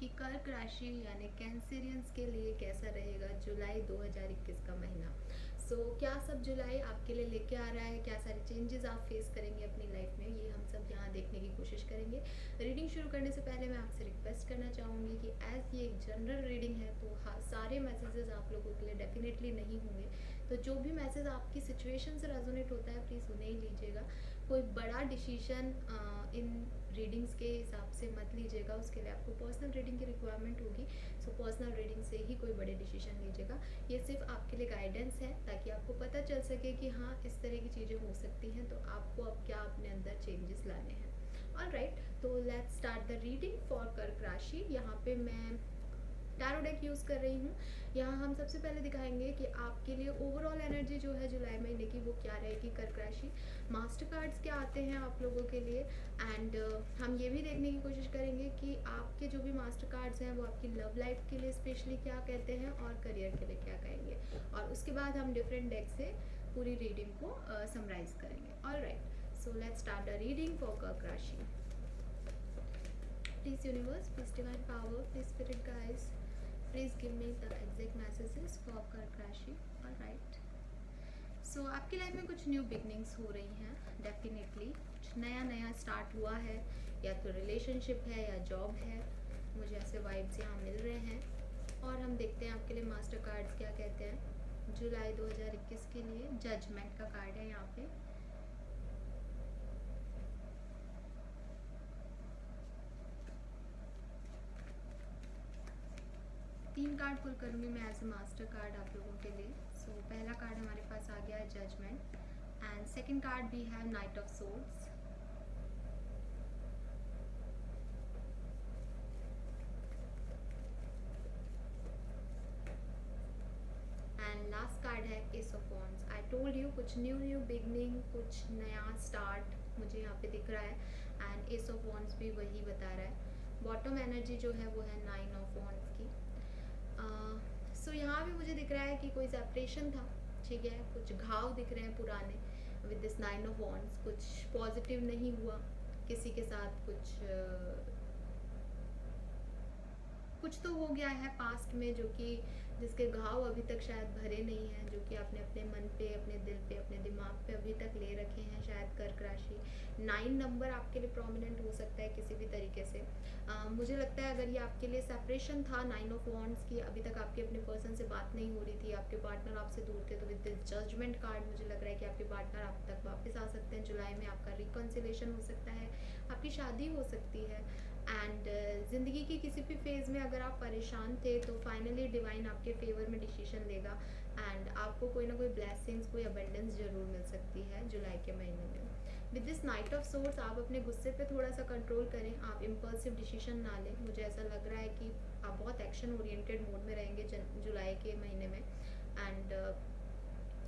कि कर्क राशि यानी कैंसरियंस के लिए कैसा रहेगा जुलाई 2021 का महीना। क्या सब जुलाई आपके लिए लेके आ रहा है, क्या सारे चेंजेस आप फेस करेंगे अपनी लाइफ में, ये हम सब यहाँ देखने की कोशिश करेंगे। रीडिंग शुरू करने से पहले मैं आपसे रिक्वेस्ट करना चाहूँगी कि एज ये एक जनरल रीडिंग है तो सारे मैसेजेस आप लोगों के लिए डेफिनेटली नहीं होंगे। तो जो भी मैसेज आपकी सिचुएशन से रेजोनेट होता है प्लीज़ उन्हें ही लीजिएगा। कोई बड़ा डिसीजन इन रीडिंग्स के हिसाब से मत लीजिएगा, उसके लिए आपको पर्सनल रीडिंग की रिक्वायरमेंट होगी। पर्सनल रीडिंग से ही कोई बड़े डिसीजन लीजिएगा। ये सिर्फ आपके लिए गाइडेंस है ताकि आपको पता चल सके कि हाँ इस तरह की चीज़ें हो सकती हैं, तो आपको अब क्या अपने अंदर चेंजेस लाने हैं। ऑलराइट, तो let's start the reading for कर्क राशि। यहाँ पे मैं टैरो डेक यूज़ कर रही हूँ। यहाँ हम सबसे पहले दिखाएंगे कि आपके लिए ओवरऑल एनर्जी जो है जुलाई महीने की वो क्या रहेगी कर्क राशि। मास्टर कार्ड्स क्या आते हैं आप लोगों के लिए, एंड हम ये भी देखने की कोशिश करेंगे कि आपके जो भी मास्टर कार्ड्स हैं वो आपकी लव लाइफ के लिए स्पेशली क्या कहते हैं और करियर के लिए क्या कहेंगे। और उसके बाद हम डिफरेंट डेक से पूरी रीडिंग को समराइज करेंगे। Alright, so let's start the reading for कर्क राशि। Please universe, please divine power, please spirit guides, please give me the exact messages for कर्क राशि। ऑलराइट, आपकी लाइफ में कुछ न्यू बिगनिंग्स हो रही हैं डेफिनेटली। कुछ नया नया स्टार्ट हुआ है, या तो रिलेशनशिप है या जॉब है, मुझे ऐसे वाइब्स यहाँ मिल रहे हैं। और हम देखते हैं आपके लिए मास्टर कार्ड्स क्या कहते हैं जुलाई 2021 के लिए। जजमेंट का कार्ड है यहाँ पे। तीन कार्ड पुल करूँगी मैं एज ए मास्टर कार्ड आप लोगों के लिए। पहला कार्ड हमारे पास आ गया है judgement, and second card we have knight of swords, and last card है ace of wands. I told you कुछ न्यू बिगनिंग, कुछ नया स्टार्ट मुझे यहाँ पे दिख रहा है, एंड एस ऑफ वॉन्ड्स भी वही बता रहा है। बॉटम एनर्जी जो है वो है नाइन ऑफ वॉन्ड्स की। यहाँ भी मुझे दिख रहा है कि कोई सेपरेशन था, ठीक है, कुछ घाव दिख रहे हैं पुराने with this nine of wands. कुछ पॉजिटिव नहीं हुआ किसी के साथ, कुछ तो हो गया है पास्ट में जो कि जिसके घाव अभी तक शायद भरे नहीं हैं, जो कि आपने अपने मन पे, अपने दिल पे, अपने दिमाग पे अभी तक ले रखे हैं शायद कर्क राशि। 9 नंबर आपके लिए प्रोमिनेंट हो सकता है किसी भी तरीके से। मुझे लगता है अगर ये आपके लिए सेपरेशन था, 9 ऑफ वॉन्ड्स की, अभी तक आपके अपने पर्सन से बात नहीं हो रही थी, आपके पार्टनर आपसे दूर थे, तो विद दिस जजमेंट कार्ड मुझे लग रहा है कि आपके पार्टनर आप तक वापस आ सकते हैं जुलाई में। आपका रिकॉन्सिलेशन हो सकता है, आपकी शादी हो सकती है, एंड ज़िंदगी के किसी भी फेज़ में अगर आप परेशान थे तो फाइनली डिवाइन आपके फेवर में डिसीजन लेगा, एंड आपको कोई ना कोई ब्लेसिंग्स, कोई अबेंडेंस जरूर मिल सकती है जुलाई के महीने में। With this night of source आप अपने गुस्से पे थोड़ा सा कंट्रोल करें, आप इम्पल्सिव डिसीजन ना लें। मुझे ऐसा लग रहा है कि आप बहुत एक्शन ओरिएंटेड मोड में रहेंगे जुलाई के महीने में, एंड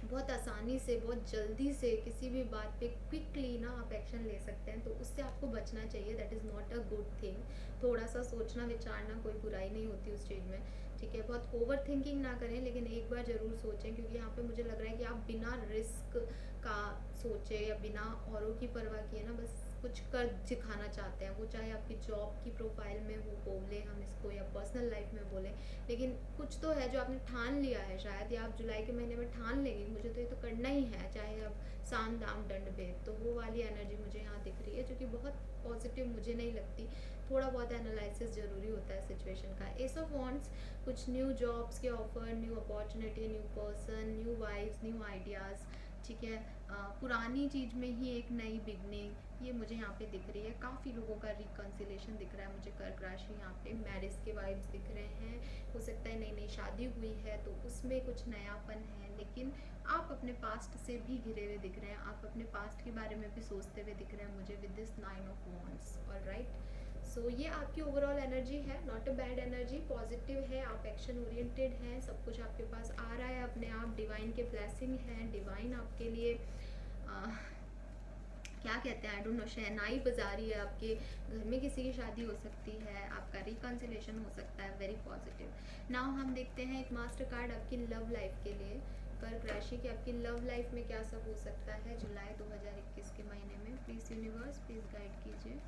बहुत आसानी से, बहुत जल्दी से किसी भी बात पे क्विकली ना आप एक्शन ले सकते हैं, तो उससे आपको बचना चाहिए। That is not a good thing. थोड़ा सा सोचना विचारना, कोई बुराई नहीं होती उस चीज़ में, ठीक है। बहुत ओवर थिंकिंग ना करें, लेकिन एक बार ज़रूर सोचें, क्योंकि यहाँ पे मुझे लग रहा है कि आप बिना रिस्क का सोचे या बिना औरों की परवाह किए ना बस कुछ कर दिखाना चाहते हैं। वो चाहे आपकी जॉब की प्रोफाइल में वो बोले हम इसको, या पर्सनल लाइफ में बोले, लेकिन कुछ तो है जो आपने ठान लिया है शायद, या आप जुलाई के महीने में ठान लेंगे मुझे तो ये तो करना ही है, चाहे अब साम दाम दंड भेद। तो वो वाली एनर्जी मुझे यहाँ दिख रही है, जो कि बहुत पॉजिटिव मुझे नहीं लगती। थोड़ा बहुत एनालिसिस ज़रूरी होता है सिचुएशन का। एस ऑफ वॉन्ड्स, कुछ न्यू जॉब्स के offer, new opportunity, new person, new vibes, new ideas, ठीक है। पुरानी चीज़ में ही एक नई बिगनिंग, ये मुझे यहाँ पे दिख रही है। काफ़ी लोगों का रिकन्सिलेशन दिख रहा है मुझे कर्क राशि। यहाँ पे मैरिज के वाइब्स दिख रहे हैं, हो सकता है नई नई शादी हुई है तो उसमें कुछ नयापन है, लेकिन आप अपने पास्ट से भी घिरे हुए दिख रहे हैं, आप अपने पास्ट के बारे में भी सोचते हुए दिख रहे हैं मुझे with this nine of wands. Alright, ये आपकी ओवरऑल एनर्जी है, not a bad energy, positive है, आप एक्शन ओरिएंटेड हैं, सब कुछ आपके पास आ रहा है अपने आप, डिवाइन के ब्लेसिंग है, डिवाइन आपके लिए क्या कहते हैं, आई डोंट नो, शहनाई बजा रही है। आपके घर में किसी की शादी हो सकती है, आपका रिकन्सिलेशन हो सकता है, वेरी पॉजिटिव। नाउ हम देखते हैं एक मास्टर कार्ड आपकी लव लाइफ के लिए, कर्क राशि की आपकी लव लाइफ में क्या सब हो सकता है जुलाई 2021 के महीने में। प्लीज़ यूनिवर्स प्लीज़ गाइड कीजिए।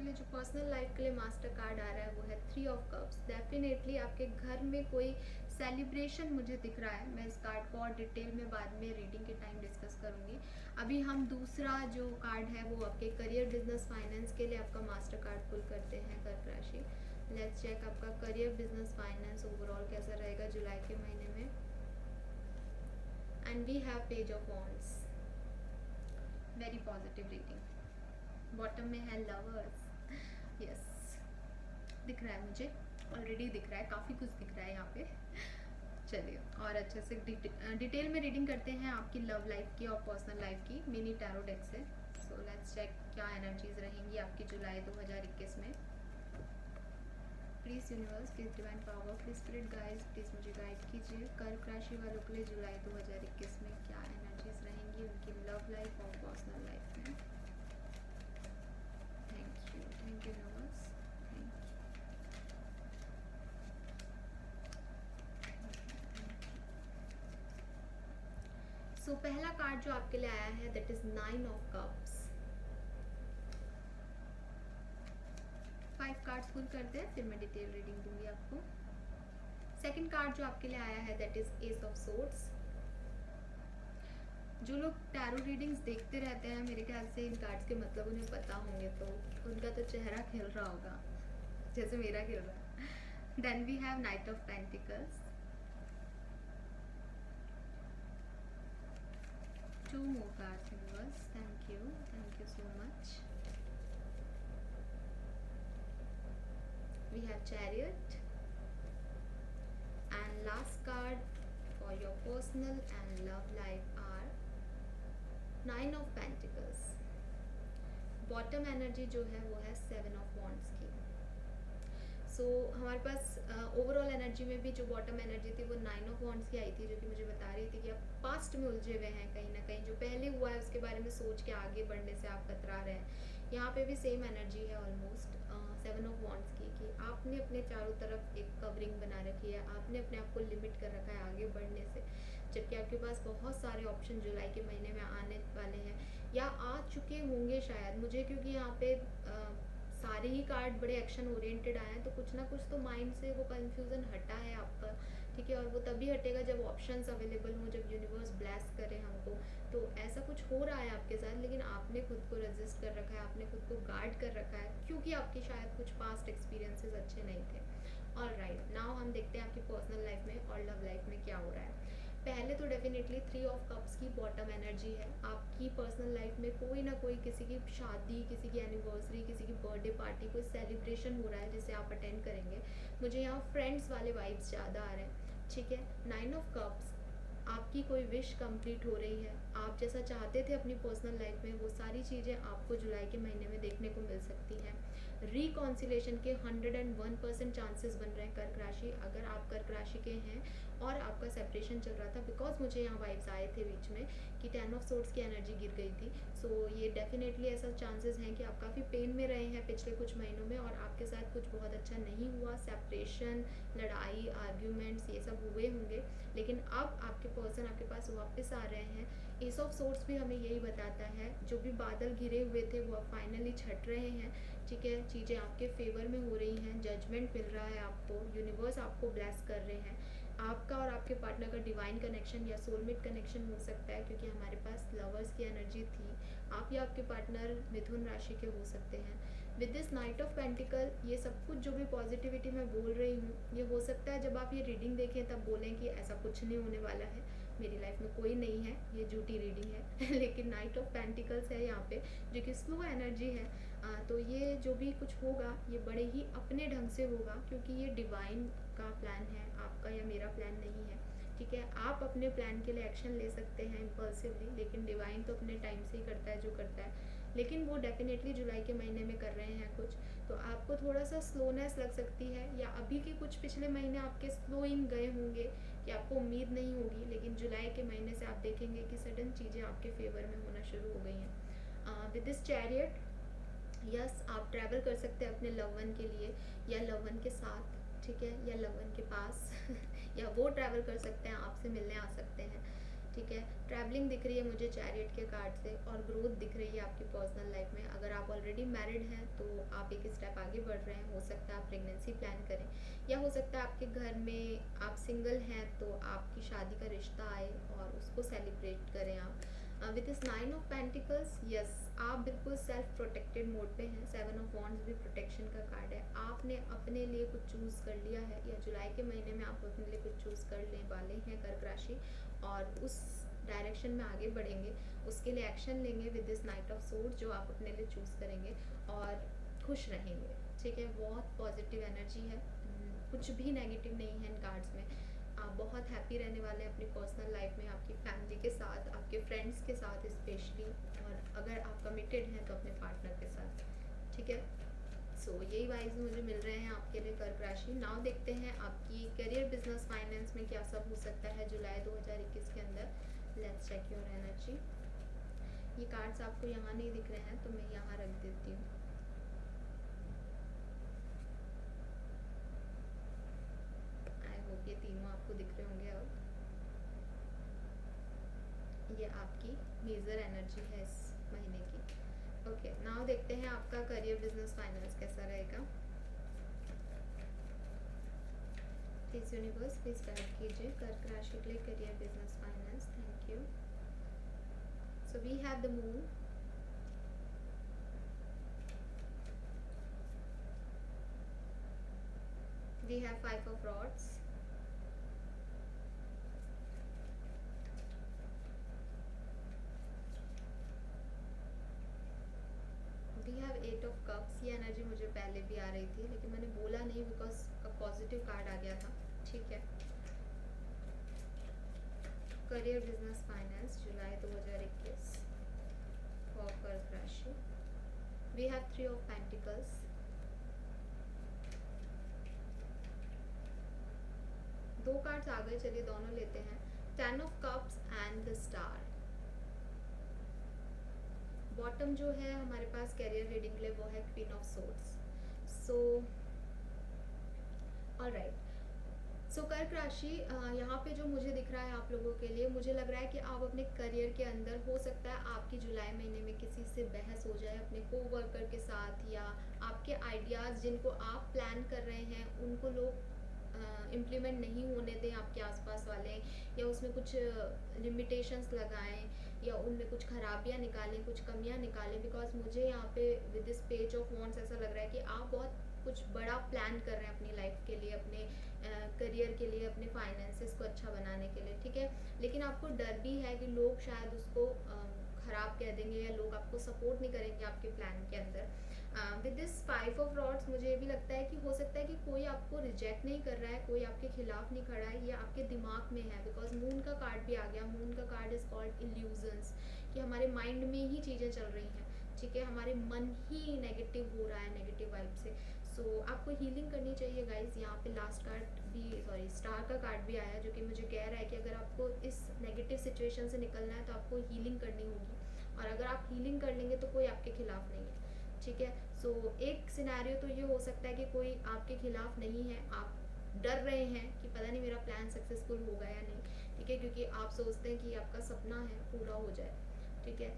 लिए जो पर्सनल लाइफ के लिए मास्टर कार्ड आ रहा है वो है 3 ऑफ कप्स। डेफिनेटली आपके घर में कोई सेलिब्रेशन मुझे दिख रहा है। मैं इस कार्ड को और डिटेल में बाद में रीडिंग के टाइम डिस्कस करूँगी। अभी हम दूसरा जो कार्ड है वो आपके करियर, बिजनेस, फाइनेंस के लिए आपका मास्टर कार्ड पुल करते हैं कर्क राशि। लेट्स चेक आपका करियर, बिजनेस, फाइनेंस ओवरऑल कैसा रहेगा जुलाई के महीने में। And we have page of wands, very positive reading. Bottom में है लवर्स, यस दिख रहा है मुझे, ऑलरेडी दिख रहा है, काफ़ी कुछ दिख रहा है यहाँ पे। चलिए और अच्छे से डिटेल में रीडिंग करते हैं आपकी लव लाइफ की और पर्सनल लाइफ की मिनी टैरो डेक से। सो लेट्स चेक क्या एनर्जीज रहेंगी आपकी जुलाई 2021 में। Please universe, please divine power, please spirit guides, please मुझे गाइड कीजिए। कर्क राशि वालों के लिए जुलाई 2021 में क्या एनर्जीज रहेंगी उनकी लव लाइफ और पर्सनल लाइफ में। Thank you universe, thank you. So पहला कार्ड जो आपके लिए आया है that is 9 of cups. 5 cards pull करते हैं फिर मैं डिटेल रीडिंग दूंगी आपको। सेकंड कार्ड जो आपके लिए आया है that is S of swords. जो लोग टैरो रीडिंग्स देखते रहते हैं मेरे ख्याल से इन कार्ड्स के मतलब उन्हें पता होंगे, तो उनका तो चेहरा खिल रहा होगा जैसे मेरा खिल रहा है। Then we have knight of pentacles. 2 more cards viewers, thank you so much. We have Chariot and last card for your personal and love life are 9 of Pentacles. Bottom energy जो है वो है 7 ऑफ वॉन्ड्स की। सो हमारे पास overall energy में भी जो bottom energy थी वो 9 ऑफ वॉन्ड्स की आई थी, जो कि मुझे बता रही थी कि आप पास्ट में उलझे हुए हैं कहीं ना कहीं, जो पहले हुआ है उसके बारे में सोच के आगे बढ़ने से आप कतरा रहे हैं। यहाँ पे भी सेम एनर्जी है ऑलमोस्ट 7 ऑफ वॉन्ड्स की, कि आपने अपने चारों तरफ एक कवरिंग बना रखी है, आपने अपने आप को लिमिट कर रखा है आगे बढ़ने से, जबकि आपके पास बहुत सारे ऑप्शन जुलाई के महीने में आने वाले हैं या आ चुके होंगे शायद मुझे, क्योंकि यहाँ पे सारे ही कार्ड बड़े एक्शन ओरिएंटेड आए हैं, तो कुछ ना कुछ तो माइंड से वो कंफ्यूजन हटा है आपका, ठीक है। और वो तभी हटेगा जब ऑप्शंस अवेलेबल हों, जब यूनिवर्स ब्लेस करे हमको। तो ऐसा कुछ हो रहा है आपके साथ, लेकिन आपने खुद को रजिस्ट कर रखा है, आपने खुद को गार्ड कर रखा है, क्योंकि आपके शायद कुछ पास्ट एक्सपीरियंसेस अच्छे नहीं थे। ऑलराइट, नाउ हम देखते हैं आपकी पर्सनल लाइफ में और लव लाइफ में क्या हो रहा है। पहले तो डेफिनेटली 3 ऑफ कप्स की बॉटम एनर्जी है। आपकी पर्सनल लाइफ में कोई ना कोई, किसी की शादी, किसी की एनिवर्सरी, किसी की बर्थडे पार्टी, कोई सेलिब्रेशन हो रहा है जिसे आप अटेंड करेंगे। मुझे यहाँ फ्रेंड्स वाले वाइब्स ज़्यादा आ रहे हैं, ठीक है। 9 ऑफ कप्स, आपकी कोई विश कंप्लीट हो रही है, आप जैसा चाहते थे अपनी पर्सनल लाइफ में वो सारी चीज़ें आपको जुलाई के महीने में देखने को मिल सकती हैं। रिकॉन्सिलेशन के 101% चांसेस बन रहे हैं कर्क राशि, अगर आप कर्क राशि के हैं और आपका सेपरेशन चल रहा था, बिकॉज मुझे यहाँ वाइब्स आए थे बीच में कि 10 ऑफ सोर्ड्स की एनर्जी गिर गई थी। सो ये डेफिनेटली ऐसा चांसेस हैं कि आप काफ़ी पेन में रहे हैं पिछले कुछ महीनों में और आपके साथ कुछ बहुत अच्छा नहीं हुआ, सेपरेशन, लड़ाई, आर्ग्यूमेंट्स ये सब हुए होंगे, लेकिन अब आपके पर्सन आपके पास वापस आ रहे हैं। एस ऑफ सोर्ड्स भी हमें यही बताता है, जो भी बादल घिरे हुए थे वो अब फाइनली छट रहे हैं, ठीक है। चीज़ें आपके फेवर में हो रही हैं, जजमेंट मिल रहा है आपको, यूनिवर्स आपको ब्लेस कर रहे हैं। आपका और आपके पार्टनर का डिवाइन कनेक्शन या सोलमेट कनेक्शन हो सकता है, क्योंकि हमारे पास लवर्स की एनर्जी थी। आप या आपके पार्टनर मिथुन राशि के हो सकते हैं। With this night of pentacle, ये सब कुछ जो भी पॉजिटिविटी मैं बोल रही हूँ, ये हो सकता है जब आप ये रीडिंग देखें तब बोलें कि ऐसा कुछ नहीं होने वाला है, मेरी लाइफ में कोई नहीं है, ये झूठी रीडिंग है लेकिन नाइट ऑफ पेंटिकल्स है यहाँ पे, जो कि स्लो एनर्जी है। तो ये जो भी कुछ होगा ये बड़े ही अपने ढंग से होगा, क्योंकि ये डिवाइन का प्लान है, आपका या मेरा प्लान नहीं है, ठीक है। आप अपने प्लान के लिए एक्शन ले सकते हैं इम्पल्सिवली, लेकिन डिवाइन तो अपने टाइम से ही करता है जो करता है। लेकिन वो डेफिनेटली जुलाई के महीने में कर रहे हैं कुछ, तो आपको थोड़ा सा स्लोनेस लग सकती है, या अभी के कुछ पिछले महीने आपके स्लोइंग गए होंगे कि आपको उम्मीद नहीं होगी, लेकिन जुलाई के महीने से आप देखेंगे कि सडन चीज़ें आपके फेवर में होना शुरू हो गई हैं। विद दिस चैरियट, यस आप ट्रैवल कर सकते हैं अपने लव वन के लिए या लव वन के साथ, ठीक है, या लव वन के पास या वो ट्रैवल कर सकते हैं, आपसे मिलने आ सकते हैं। ठीक है, ट्रैवलिंग दिख रही है मुझे चैरियट के कार्ड से, और ग्रोथ दिख रही है आपकी पर्सनल लाइफ में। अगर आप ऑलरेडी मैरिड हैं तो आप एक स्टेप आगे बढ़ रहे हैं, हो सकता है आप प्रेगनेंसी प्लान करें, या हो सकता है आपके घर में आप सिंगल हैं तो आपकी शादी का रिश्ता आए और उसको सेलिब्रेट करें आप। With this 9 of pentacles, yes, आप बिल्कुल सेल्फ प्रोटेक्टेड मोड पे हैं। 7 ऑफ वॉन्ड्स भी प्रोटेक्शन का कार्ड है। आपने अपने लिए कुछ चूज़ कर लिया है, या जुलाई के महीने में आप अपने लिए कुछ चूज़ कर लेने वाले हैं कर्क राशि, और उस डायरेक्शन में आगे बढ़ेंगे, उसके लिए एक्शन लेंगे with this night of sword, जो आप अपने लिए चूज़ करेंगे, और खुश रहेंगे। ठीक है, बहुत पॉजिटिव एनर्जी है, कुछ भी नेगेटिव नहीं है इन कार्ड्स में। आप बहुत हैप्पी रहने वाले हैं अपनी पर्सनल लाइफ में, आपकी फैमिली के साथ, आपके फ्रेंड्स के साथ स्पेशली, और अगर आप कमिटेड हैं तो अपने पार्टनर के साथ। ठीक है, सो यही वाइज मुझे मिल रहे हैं आपके लिए कर्क राशि। नाउ देखते हैं आपकी करियर, बिजनेस, फाइनेंस में क्या सब हो सकता है जुलाई 2021 के अंदर। Let's check your energy. ये कार्ड्स आपको यहाँ नहीं दिख रहे हैं तो मैं यहाँ रख देती हूँ। आई होप ये तीनों आपको दिख रहे होंगे अब। ये आपकी मेजर एनर्जी है इस महीने की। ओके, नाउ देखते हैं आपका करियर, बिजनेस, फाइनेंस कैसा रहेगा। प्लीज यूनिवर्स प्लीज गाइड कीजिए कर्क राशि के लिए career, business, finance. Thank you. So we have the moon, we have 5 of rods, we have 8 of cups। ये एनर्जी मुझे पहले भी आ रही थी लेकिन मैंने बोला नहीं बिकॉज पॉजिटिव कार्ड आ गया था। ठीक है, career, business, finance July 2021 for कर्क राशि। वी हैव 3 of Pentacles, दो कार्ड्स आ गए, चलिए दोनों लेते हैं। 10 of Cups and the star. Bottom जो है हमारे पास कैरियर रीडिंग के लिए वो है queen of swords. So alright, so कर्क राशि, यहाँ पे जो मुझे दिख रहा है आप लोगों के लिए, मुझे लग रहा है कि आप अपने करियर के अंदर, हो सकता है आपकी जुलाई महीने में किसी से बहस हो जाए अपने को वर्कर के साथ, या आपके आइडियाज़ जिनको आप प्लान कर रहे हैं उनको लोग इम्प्लीमेंट नहीं होने दें आपके आसपास वाले, या उसमें कुछ लिमिटेशंस लगाएं, या उनमें कुछ खराबियाँ निकालें, कुछ कमियाँ निकालें। बिकॉज मुझे यहाँ पे with this page of wands ऐसा लग रहा है कि आप बहुत कुछ बड़ा प्लान कर रहे हैं अपनी लाइफ के लिए, अपने करियर के लिए, अपने फाइनेंसेस को अच्छा बनाने के लिए। ठीक है, लेकिन आपको डर भी है कि लोग शायद उसको ख़राब कह देंगे, या लोग आपको सपोर्ट नहीं करेंगे आपके प्लान के अंदर। विद दिस 5 of Rods मुझे ये भी लगता है कि हो सकता है कि कोई आपको रिजेक्ट नहीं कर रहा है, कोई आपके खिलाफ नहीं खड़ा है, ये आपके दिमाग में है। बिकॉज मून का कार्ड भी आ गया। मून का कार्ड इज कॉल्ड इल्यूजन्स, कि हमारे माइंड में ही चीज़ें चल रही हैं। ठीक है, हमारे मन ही नेगेटिव हो रहा है, नेगेटिव वाइब से। सो आपको हीलिंग करनी चाहिए गाइज। यहाँ पे लास्ट कार्ड भी, सॉरी, स्टार का कार्ड भी आया जो कि मुझे कह रहा है कि अगर आपको इस नेगेटिव सिचुएशन से निकलना है तो आपको हीलिंग करनी होगी, और अगर आप हीलिंग कर लेंगे तो कोई आपके खिलाफ नहीं है। ठीक है, सो एक सिनेरियो तो ये हो सकता है कि कोई आपके खिलाफ नहीं है, आप डर रहे हैं कि पता नहीं मेरा प्लान सक्सेसफुल होगा या नहीं। ठीक है, क्योंकि आप सोचते हैं कि आपका सपना है पूरा हो जाए। ठीक है,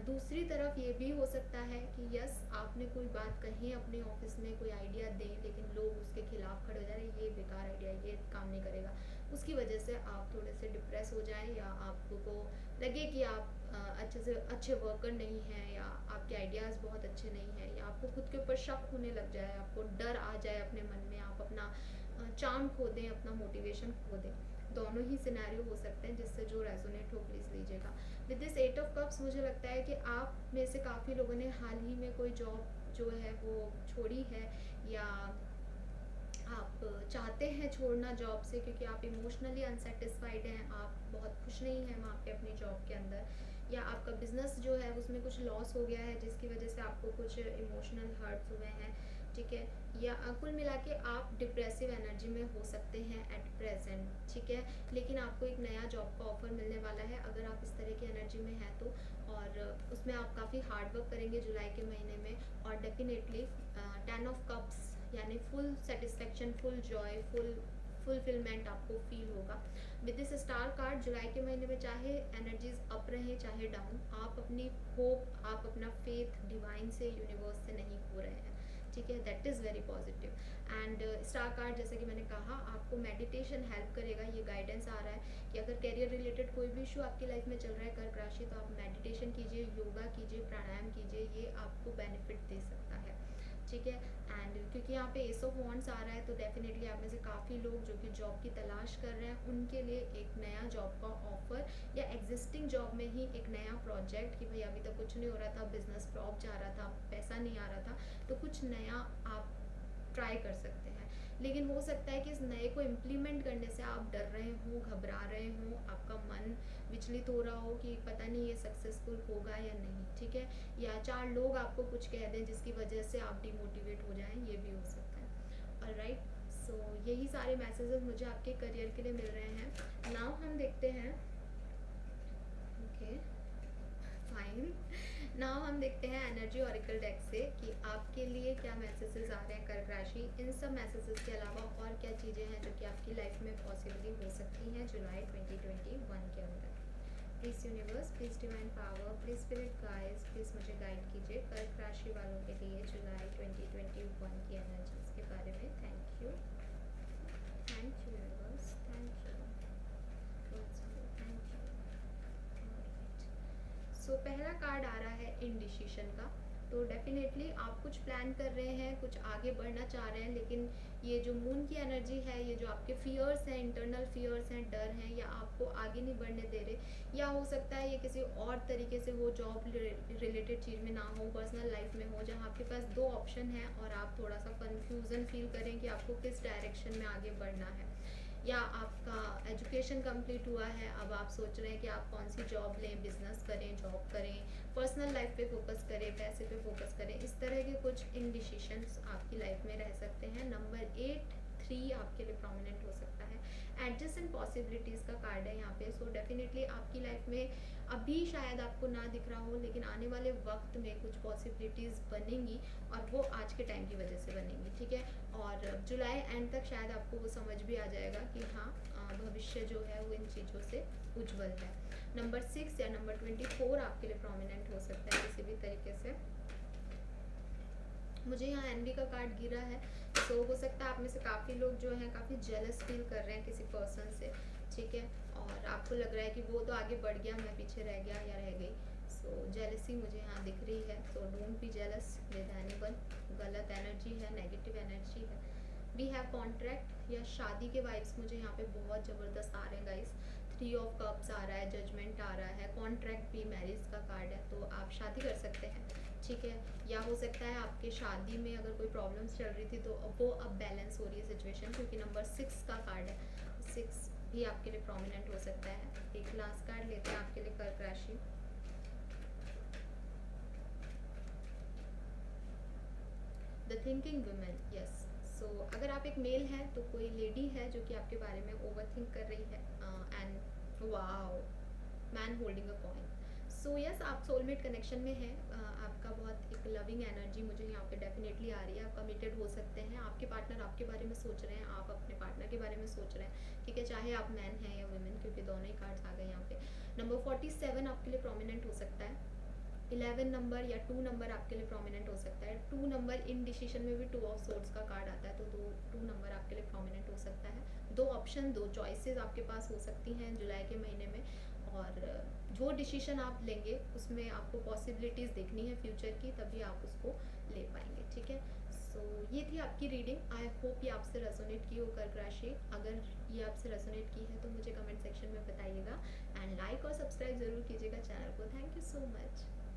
दूसरी तरफ ये भी हो सकता है कि यस, आपने कोई बात कही अपने ऑफिस में, कोई आइडिया दें, लेकिन लोग उसके खिलाफ खड़े हो जा रहे हैं, ये बेकार आइडिया, ये काम नहीं करेगा। उसकी वजह से आप थोड़े से डिप्रेस हो जाएं, या आपको लगे कि आप अच्छे से अच्छे वर्कर नहीं हैं, या आपके आइडियाज़ बहुत अच्छे नहीं हैं, या आपको खुद के ऊपर शक होने लग जाए, आपको डर आ जाए अपने मन में, आप अपना चार्म खो दें, अपना मोटिवेशन खो दें। दोनों ही सिनेरियो हो सकते हैं, जिससे जो रेजोनेट हो प्लीज़ लीजिएगा। विद दिस 8 of Cups मुझे लगता है कि आप में से काफ़ी लोगों ने हाल ही में कोई जॉब जो है वो छोड़ी है, या आप चाहते हैं छोड़ना जॉब से, क्योंकि आप इमोशनली अनसेटिस्फाइड हैं, आप बहुत खुश नहीं हैं वहाँ पे अपनी जॉब के अंदर, या आपका बिजनेस जो है उसमें कुछ लॉस हो गया है जिसकी वजह से आपको कुछ इमोशनल हर्ट्स हुए हैं। ठीक है, या कुल मिला के आप डिप्रेसिव एनर्जी में हो सकते हैं एट प्रेजेंट। ठीक है, लेकिन आपको एक नया जॉब का ऑफर मिलने वाला है अगर आप इस तरह की एनर्जी में हैं तो, और उसमें आप काफ़ी हार्ड वर्क करेंगे जुलाई के महीने में, और डेफिनेटली 10 of Cups यानी full satisfaction, full Joy, full fulfilment आपको फील होगा। विद दिस स्टार कार्ड जुलाई के महीने में चाहे एनर्जीज अप रहे चाहे डाउन, आप अपनी होप, आप अपना फेथ डिवाइन से, यूनिवर्स से नहीं खो रहे हैं, ठीक है। That is very positive. And star card जैसे कि मैंने कहा आपको मेडिटेशन हेल्प करेगा। ये गाइडेंस आ रहा है कि अगर करियर रिलेटेड कोई भी इशू आपकी लाइफ में चल रहा है कर्क राशि, तो आप मेडिटेशन कीजिए, योगा कीजिए, प्राणायाम कीजिए, ये आपको बेनिफिट दे सकता है, ठीक है। एंड क्योंकि यहाँ पे एस ऑफ वॉन्ड्स आ रहा है तो डेफिनेटली आप में से काफ़ी लोग जो कि जॉब की तलाश कर रहे हैं उनके लिए एक नया जॉब का ऑफर, या एग्जिस्टिंग जॉब में ही एक नया प्रोजेक्ट कि भाई अभी तक कुछ नहीं हो रहा था, बिजनेस फ्लॉप जा रहा था, पैसा नहीं आ रहा था, तो कुछ नया आप ट्राई कर सकते हैं। लेकिन हो सकता है कि इस नए को इम्प्लीमेंट करने से आप डर रहे हो, घबरा रहे हो, आपका मन विचलित हो रहा हो कि पता नहीं ये सक्सेसफुल होगा या नहीं, ठीक है। या 4 लोग आपको कुछ कह दें जिसकी वजह से आप डिमोटिवेट हो जाएं, ये भी हो सकता है। ऑलराइट, सो यही सारे मैसेजेस मुझे आपके करियर के लिए मिल रहे हैं। नाउ हम देखते हैं, ओके फाइन, नाउ हम देखते हैं एनर्जी ऑरिकल डेक से कि आपके लिए क्या मैसेजेस आ रहे हैं कर्क राशि। इन सब मैसेजेस के अलावा और क्या चीज़ें हैं जो कि आपकी लाइफ में पॉसिबली हो सकती हैं जुलाई 2021 के अंदर। Please universe, please divine power, please spirit guides, please मुझे गाइड कीजिए कर्क राशि वालों के लिए जुलाई 2021 की एनर्जीज के बारे में। Thank you universe, thank you, thank you. So पहला कार्ड आ रहा है इनडिसीशन का। तो डेफिनेटली आप कुछ प्लान कर रहे हैं, कुछ आगे बढ़ना चाह रहे हैं, लेकिन ये जो मून की एनर्जी है, ये जो आपके फियर्स हैं, इंटरनल फियर्स हैं, डर हैं, या आपको आगे नहीं बढ़ने दे रहे, या हो सकता है ये किसी और तरीके से हो, जॉब रिलेटेड चीज़ में ना हो, पर्सनल लाइफ में हो, जहाँ आपके पास 2 ऑप्शन हैं और आप थोड़ा सा कन्फ्यूज़न फील करें कि आपको किस डायरेक्शन में आगे बढ़ना है। या आपका एजुकेशन कंप्लीट हुआ है, अब आप सोच रहे हैं कि आप कौन सी जॉब लें, बिजनेस करें, जॉब करें, पर्सनल लाइफ पे फोकस करें, पैसे पे फोकस करें, इस तरह के कुछ इनडिसीशंस आपकी लाइफ में रह सकते हैं। नंबर 8 3 आपके लिए प्रोमिनेंट हो सकता है। एडजस्टेंट पॉसिबिलिटीज़ का कार्ड है यहाँ पे। सो डेफिनेटली आपकी लाइफ में अभी शायद आपको ना दिख रहा हो, लेकिन आने वाले वक्त में कुछ पॉसिबिलिटीज़ बनेंगी और वो आज के टाइम की वजह से बनेंगी, ठीक है। और जुलाई एंड तक शायद आपको वो समझ भी आ जाएगा कि हाँ भविष्य जो है वो इन चीज़ों से उज्जवल है। नंबर 6 या नंबर 24 आपके लिए प्रोमिनेंट हो सकता है किसी भी तरीके से। मुझे यहाँ एनवी का कार्ड गिरा है, तो हो सकता है आप में से काफ़ी लोग जो हैं काफ़ी जेलस फील कर रहे हैं किसी पर्सन से, ठीक है। और आपको लग रहा है कि वो तो आगे बढ़ गया, मैं पीछे रह गया या रह गई। सो जेलसी मुझे यहाँ दिख रही है। So don't be jealous with anyone, गलत एनर्जी है, नेगेटिव एनर्जी है। वी हैव कॉन्ट्रैक्ट या शादी के वाइब्स मुझे यहाँ पे बहुत ज़बरदस्त आ रहे हैं गाइस। 3 ऑफ कप्स आ रहा है, जजमेंट आ रहा है, कॉन्ट्रैक्ट भी, मैरिज का कार्ड है, तो आप शादी कर सकते हैं, ठीक है। या हो सकता है आपके शादी में अगर कोई प्रॉब्लम्स चल रही थी तो वो अब बैलेंस हो रही है सिचुएशन, क्योंकि नंबर 6 का कार्ड है। 6 भी आपके लिए प्रोमिनेंट हो सकता है। एक लास्ट कार्ड लेते हैं आपके लिए कर्क राशि। The thinking women, yes. So अगर आप एक मेल हैं तो कोई लेडी है जो कि आपके बारे में ओवर थिंक कर रही है। And wow, man holding a coin. So yes, आप सोलमेट कनेक्शन में हैं। आपका बहुत एक लविंग एनर्जी मुझे यहाँ पे डेफिनेटली आ रही है। आप कमिटेड हो सकते हैं, आपके पार्टनर आपके बारे में सोच रहे हैं, आप अपने पार्टनर के बारे में सोच रहे हैं, ठीक है, चाहे आप मैन हैं या वुमेन, क्योंकि दोनों ही कार्ड्स आ गए यहाँ पे। नंबर 47 आपके लिए प्रोमिनेंट हो सकता है। 11 नंबर या 2 नंबर आपके लिए प्रोमिनेंट हो सकता है। 2 नंबर इन डिसीजन में भी 2 ऑफ सोर्ड्स का कार्ड आता है, तो 2 नंबर आपके लिए प्रोमिनेंट हो सकता है। 2 ऑप्शन, 2 चॉइसेस आपके पास हो सकती हैं जुलाई के महीने में, और जो डिसीजन आप लेंगे उसमें आपको पॉसिबिलिटीज़ देखनी है फ्यूचर की, तभी आप उसको ले पाएंगे, ठीक है। सो ये थी आपकी रीडिंग। आई होप ये आपसे रेजोनेट की हो कर्क राशि। अगर ये आपसे रेजोनेट की है तो मुझे कमेंट सेक्शन में बताइएगा, एंड लाइक और सब्सक्राइब ज़रूर कीजिएगा चैनल को। Thank you so much.